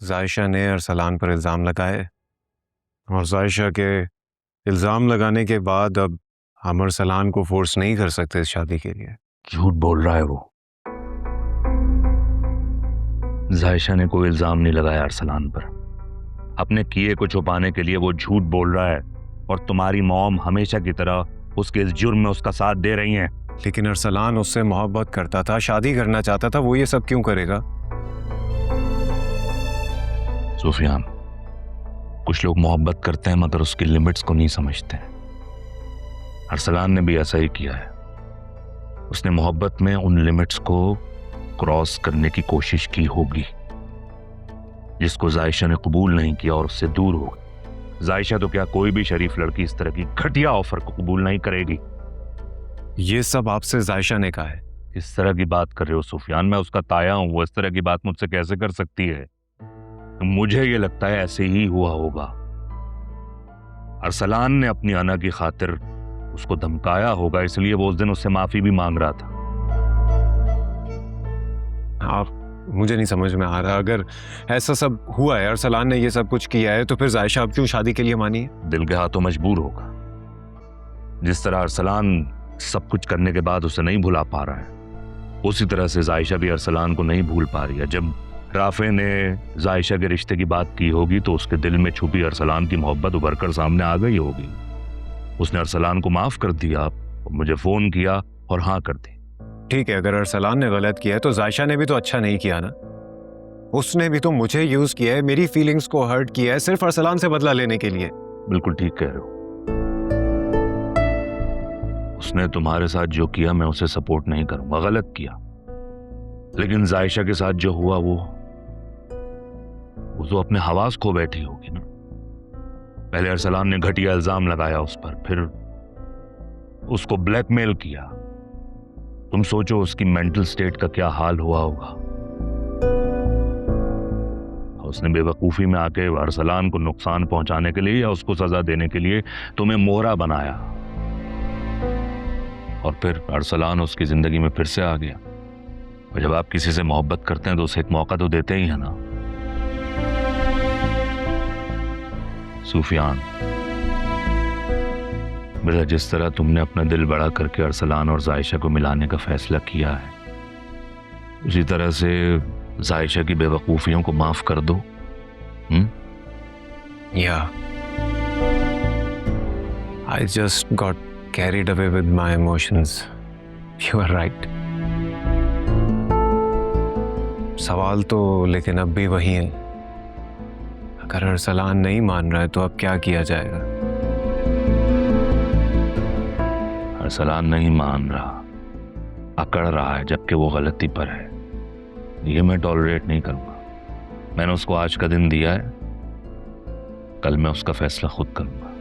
जायशा ने अरसलान पर इल्ज़ाम लगाए और जायशा के इल्ज़ाम लगाने के बाद अब हम अरसलान को फोर्स नहीं कर सकते इस शादी के लिए। झूठ बोल रहा है वो। जायशा ने कोई इल्ज़ाम नहीं लगाया अरसलान पर। अपने किए को छुपाने के लिए वो झूठ बोल रहा है और तुम्हारी मॉम हमेशा की तरह उसके इस जुर्म में उसका साथ दे रही हैं। लेकिन अरसलान उससे मोहब्बत करता था, शादी करना चाहता था, वो ये सब क्यों करेगा? सुफियान, कुछ लोग मोहब्बत करते हैं मगर उसकी लिमिट्स को नहीं समझते हैं। अरसलान ने भी ऐसा ही किया है। उसने मोहब्बत में उन लिमिट्स को क्रॉस करने की कोशिश की होगी जिसको जायशा ने कबूल नहीं किया और उससे दूर हो गई। जायशा तो क्या, कोई भी शरीफ लड़की इस तरह की घटिया ऑफर को कबूल नहीं करेगी। ये सब आपसे जायशा ने कहा है? इस तरह की बात कर रहे हो सुफियान, मैं उसका ताया हूं, वो इस तरह की बात मुझसे कैसे कर सकती है? मुझे ये लगता है ऐसे ही हुआ होगा। अरसलान ने अपनी अना की खातिर उसको धमकाया होगा, इसलिए वो उस दिन उससे माफी भी मांग रहा था। आप, मुझे नहीं समझ में आ रहा। अगर ऐसा सब हुआ है, अरसलान ने ये सब कुछ किया है, तो फिर जायशा अब क्यों शादी के लिए मानी है? दिल के हाथों मजबूर होगा। जिस तरह अरसलान सब कुछ करने के बाद उसे नहीं भुला पा रहा है, उसी तरह से जायशा भी अरसलान को नहीं भूल पा रही है। जब राफे ने जायशा के रिश्ते की बात की होगी तो उसके दिल में छुपी अरसलान की मोहब्बत उभर कर सामने आ गई होगी। उसने अरसलान को माफ कर दिया, मुझे फोन किया और हाँ कर दी। ठीक है, अगर अरसलान ने गलत किया है तो जायशा ने भी तो अच्छा नहीं किया ना। उसने भी तो मुझे यूज किया है, मेरी फीलिंग्स को हर्ट किया है, सिर्फ अरसलान से बदला लेने के लिए। बिल्कुल ठीक कह रहे हो। उसने तुम्हारे साथ जो किया मैं उसे सपोर्ट नहीं करूंगा, गलत किया। लेकिन जायशा के साथ जो हुआ वो तो अपने हवास खो बैठी होगी ना। पहले अरसलान ने घटिया इल्जाम लगाया उस पर, फिर उसको ब्लैकमेल किया। तुम सोचो उसकी मेंटल स्टेट का क्या हाल हुआ होगा। उसने बेवकूफी में आके अरसलान को नुकसान पहुंचाने के लिए या उसको सजा देने के लिए तुम्हें मोहरा बनाया, और फिर अरसलान उसकी जिंदगी में फिर से आ गया। और जब आप किसी से मोहब्बत करते हैं तो उसे एक मौका तो देते ही है ना। सुफियान, मेरा जिस तरह तुमने अपना दिल बड़ा करके अरसलान और जायशा को मिलाने का फैसला किया है, उसी तरह से जायशा की बेवकूफियों को माफ कर दो। Yeah I just got carried away with my emotions. You are right. सवाल तो लेकिन अब भी वही है, अगर अरसलान नहीं मान रहा है तो अब क्या किया जाएगा? अरसलान नहीं मान रहा, अकड़ रहा है, जबकि वो गलती पर है। ये मैं टॉलरेट नहीं करूंगा। मैंने उसको आज का दिन दिया है, कल मैं उसका फैसला खुद करूंगा।